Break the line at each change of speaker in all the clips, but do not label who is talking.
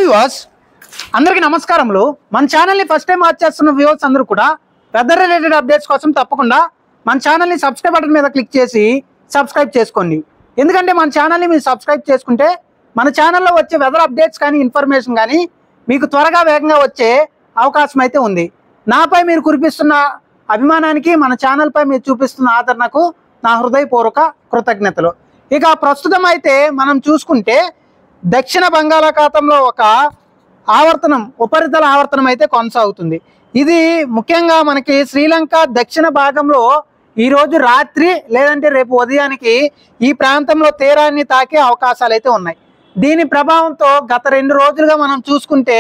Viewers అందరికీ నమస్కారములు। మన ఛానల్ ని ఫస్ట్ టైం వాచ్ చేస్తున్న వ్యూవర్స్ అందరూ కూడా వెదర్ రిలేటెడ్ అప్డేట్స్ కోసం తప్పకుండా మన ఛానల్ ని సబ్స్క్రైబ్ బటన్ మీద క్లిక్ చేసి సబ్స్క్రైబ్ చేసుకోండి। ఎందుకంటే మన ఛానల్ ని మీరు సబ్స్క్రైబ్ చేసుకుంటే మన ఛానల్లో వచ్చే వెదర్ అప్డేట్స్ కానీ ఇన్ఫర్మేషన్ కానీ మీకు త్వరగా వేగంగా వచ్చే అవకాశం అయితే ఉంది। నాపై మీరు కురిపిస్తున్న అభిమానానికి మన ఛానల్ పై మీరు చూపిస్తున్న ఆదరణకు నా హృదయపూర్వక కృతజ్ఞతలు। ఇక ప్రస్తుతం అయితే మనం చూసుకుంటే దక్షిణ బంగాళాఖాతంలో ఒక ఆవర్తనం ఉపరితల ఆవర్తనం అయితే కొనసాగుతుంది। ఇది ముఖ్యంగా మనకి శ్రీలంక దక్షిణ భాగంలో ఈ రోజు రాత్రి లేదంటే రేపు ఉదయానికి ఈ ప్రాంతంలో తీరాన్ని తాకే అవకాశాలు అయితే ఉన్నాయి। దీని ప్రభావంతో గత 2 రోజులుగా మనం చూసుకుంటే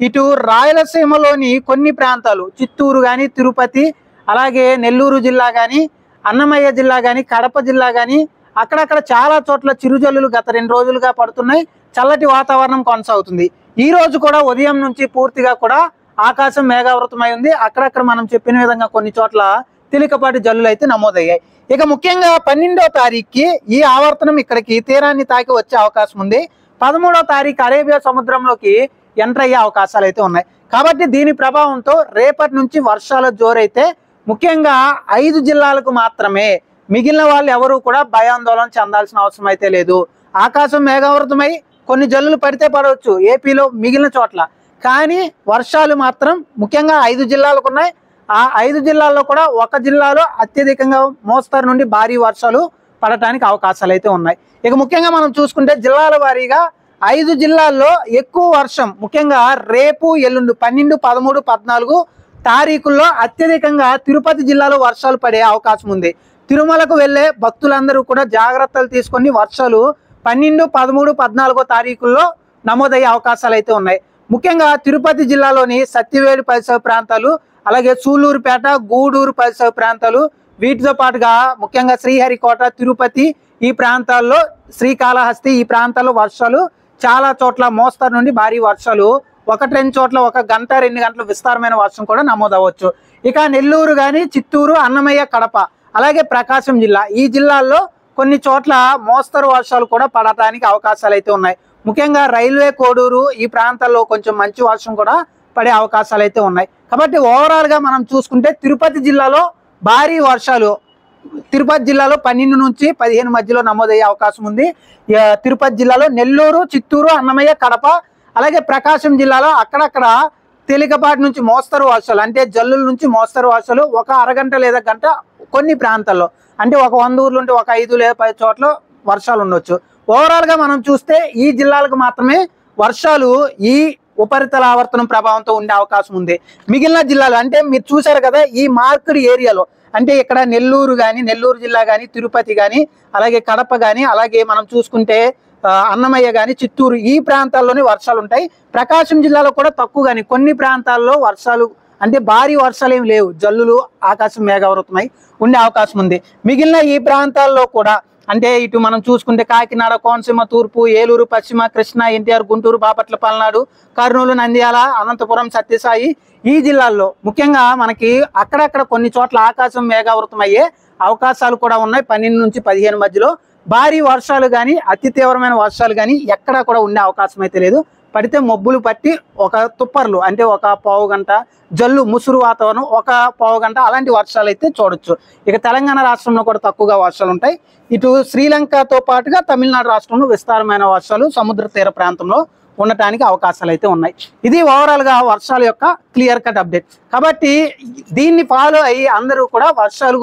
ఇటు రాయలసీమలోని కొన్ని ప్రాంతాలు చిత్తూరు కానీ తిరుపతి అలాగే నెల్లూరు జిల్లా కానీ అన్నమయ్య జిల్లా కానీ కడప జిల్లా కానీ అక్కడక్కడ చాలా చోట్ల చిరుజల్లులు గత 2 రోజులుగా పడుతున్నాయి। చల్లటి వాతావరణం కొనసాగుతుంది। ఈ రోజు కూడా ఉదయం నుంచి పూర్తిగా కూడా ఆకాశం మేఘావృతమై ఉంది। అక్కడక్కడ మనం చెప్పిన విధంగా కొన్ని చోట్ల తేలికపాటి జల్లులు అయితే నమోదయ్యాయి। ఇక ముఖ్యంగా 12వ తారీఖుకి ఈ ఆవర్తనం ఇక్కడికి తీరాన్ని తాకి వచ్చే అవకాశం ఉంది। 13వ తారీఖు అరేబియా సముద్రంలోకి ఎంటర్ అయ్యే అవకాశాలు అయితే ఉన్నాయి। కాబట్టి దీని ప్రభావంతో రేపటి నుంచి వర్షాల జోరైతే ముఖ్యంగా 5 జిల్లాలకు మాత్రమే, మిగిలిన వాళ్ళు ఎవరు కూడా భయాందోళన చెందాల్సిన అవసరం అయితే లేదు। ఆకాశం మేఘావృతమై కొన్ని జల్లులు పడితే పడవచ్చు ఏపీలో మిగిలిన చోట్ల, కానీ వర్షాలు మాత్రం ముఖ్యంగా 5 జిల్లాలకు ఉన్నాయి। ఆ 5 జిల్లాల్లో కూడా ఒక జిల్లాలో అత్యధికంగా మోస్తరు నుండి భారీ వర్షాలు పడటానికి అవకాశాలు అయితే ఉన్నాయి। ఇక ముఖ్యంగా మనం చూసుకుంటే జిల్లాల వారీగా 5 జిల్లాల్లో ఎక్కువ వర్షం ముఖ్యంగా రేపు ఎల్లుండి 12, 13, 14 తారీఖుల్లో అత్యధికంగా తిరుపతి జిల్లాలో వర్షాలు పడే అవకాశం ఉంది। తిరుమలకు వెళ్లే భక్తులందరూ కూడా జాగ్రత్తలు తీసుకొని వర్షాలు 12, 13, 14 తారీఖుల్లో నమోదయ్యే అవకాశాలు అయితే ఉన్నాయి। ముఖ్యంగా తిరుపతి జిల్లాలోని సత్యవేడు పరిసర ప్రాంతాలు అలాగే సూళ్లూరుపేట గూడూరు పరిసర ప్రాంతాలు వీటితో పాటుగా ముఖ్యంగా శ్రీహరికోట తిరుపతి ఈ ప్రాంతాల్లో శ్రీకాళహస్తి ఈ ప్రాంతాల్లో వర్షాలు చాలా చోట్ల మోస్తరు నుండి భారీ వర్షాలు 1-2 చోట్ల 1 గంట 2 గంటల విస్తారమైన వర్షం కూడా నమోదవచ్చు। ఇక నెల్లూరు కానీ చిత్తూరు అన్నమయ్య కడప అలాగే ప్రకాశం జిల్లా ఈ జిల్లాల్లో కొన్ని చోట్ల మోస్తరు వర్షాలు కూడా పడటానికి అవకాశాలు అయితే ఉన్నాయి। ముఖ్యంగా రైల్వే కోడూరు ఈ ప్రాంతాల్లో కొంచెం మంచి వర్షం కూడా పడే అవకాశాలు అయితే ఉన్నాయి। కాబట్టి ఓవరాల్ గా మనం చూసుకుంటే తిరుపతి జిల్లాలో భారీ వర్షాలు తిరుపతి జిల్లాలో 12 నుంచి 15 మధ్యలో నమోదయ్యే అవకాశం ఉంది। తిరుపతి జిల్లాలో నెల్లూరు చిత్తూరు అన్నమయ్య కడప అలాగే ప్రకాశం జిల్లాలో అక్కడక్కడ తేలికపాటి నుంచి మోస్తరు వర్షాలు అంటే జల్లుల నుంచి మోస్తరు వర్షాలు 1 అరగంట లేదా గంట కొన్ని ప్రాంతాల్లో అంటే 100 ఊర్లు ఉంటే 5 లేదా 10 చోట్ల వర్షాలు ఉండొచ్చు। ఓవరాల్ గా మనం చూస్తే ఈ జిల్లాలకు మాత్రమే వర్షాలు ఈ ఉపరితల ఆవర్తనం ప్రభావంతో ఉండే అవకాశం ఉంది। మిగిలిన జిల్లాలు అంటే మీరు చూసారు కదా ఈ మార్కెడ్ ఏరియాలో అంటే ఇక్కడ నెల్లూరు కానీ నెల్లూరు జిల్లా కానీ తిరుపతి కానీ అలాగే కడప కానీ అలాగే మనం చూసుకుంటే అన్నమయ్య కానీ చిత్తూరు ఈ ప్రాంతాల్లోనే వర్షాలు ఉంటాయి। ప్రకాశం జిల్లాలో కూడా తక్కువ కానీ కొన్ని ప్రాంతాల్లో వర్షాలు అంటే భారీ వర్షాలు ఏమి లేవు, జల్లులు ఆకాశం మేఘావృతమై ఉండే అవకాశం ఉంది। మిగిలిన ఈ ప్రాంతాల్లో కూడా అంటే ఇటు మనం చూసుకుంటే కాకినాడ కోనసీమ తూర్పు ఏలూరు పశ్చిమ కృష్ణా ఎన్టీఆర్ గుంటూరు బాపట్ల పల్నాడు కర్నూలు నంద్యాల అనంతపురం సత్యసాయి ఈ జిల్లాల్లో ముఖ్యంగా మనకి అక్కడక్కడ కొన్ని చోట్ల ఆకాశం మేఘావృతం అయ్యే అవకాశాలు కూడా ఉన్నాయి। 12 నుంచి 15 మధ్యలో భారీ వర్షాలు కానీ అతి తీవ్రమైన వర్షాలు కానీ ఎక్కడా కూడా ఉండే అవకాశం అయితే లేదు। పడితే మబ్బులు పట్టి ఒక తుప్పర్లు అంటే 1 పావు గంట జల్లు ముసురు వాతావరణం 1 పావు గంట అలాంటి వర్షాలు అయితే చూడొచ్చు। ఇక తెలంగాణ రాష్ట్రంలో కూడా తక్కువగా వర్షాలు ఉంటాయి। ఇటు శ్రీలంకతో పాటుగా తమిళనాడు రాష్ట్రంలో విస్తారమైన వర్షాలు సముద్ర తీర ప్రాంతంలో ఉండటానికి అవకాశాలు అయితే ఉన్నాయి। ఇది ఓవరాల్ గా వర్షాల యొక్క క్లియర్ కట్ అప్డేట్। కాబట్టి దీన్ని ఫాలో అయ్యి అందరూ కూడా వర్షాలు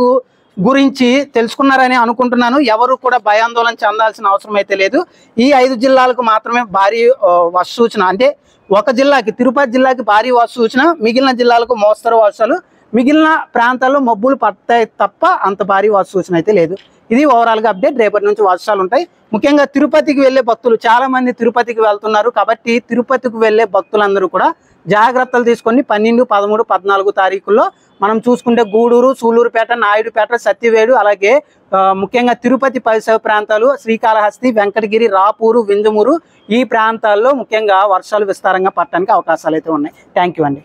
గురించి తెలుసుకున్నారని అనుకుంటున్నాను। ఎవరు కూడా భయాందోళన చెందాల్సిన అవసరం అయితే లేదు। ఈ 5 జిల్లాలకు మాత్రమే భారీ వర్ష సూచన అంటే ఒక జిల్లాకి తిరుపతి జిల్లాకి భారీ వర్ష సూచన, మిగిలిన జిల్లాలకు మోస్తరు వర్షాలు, మిగిలిన ప్రాంతాల్లో మబ్బులు పడతాయి తప్ప అంత భారీ వర్ష సూచన అయితే లేదు। ఇది ఓవరాల్ గా అప్డేట్। రేపటి నుంచి వర్షాలు ఉంటాయి। ముఖ్యంగా తిరుపతికి వెళ్లే భక్తులు చాలా మంది తిరుపతికి వెళ్తున్నారు కాబట్టి తిరుపతికి వెళ్లే భక్తులందరూ కూడా జాగ్రత్తలు తీసుకొని 12, 13, 14 తారీఖుల్లో మనం చూసుకుంటే గూడూరు సూళ్లూరుపేట నాయుడుపేట సత్యవేడు అలాగే ముఖ్యంగా తిరుపతి పరిసర ప్రాంతాలు శ్రీకాళహస్తి వెంకటగిరి రాపూరు వింజమూరు ఈ ప్రాంతాల్లో ముఖ్యంగా వర్షాలు విస్తారంగా పడటానికి అవకాశాలు అయితే ఉన్నాయి। థ్యాంక్ యూ అండి।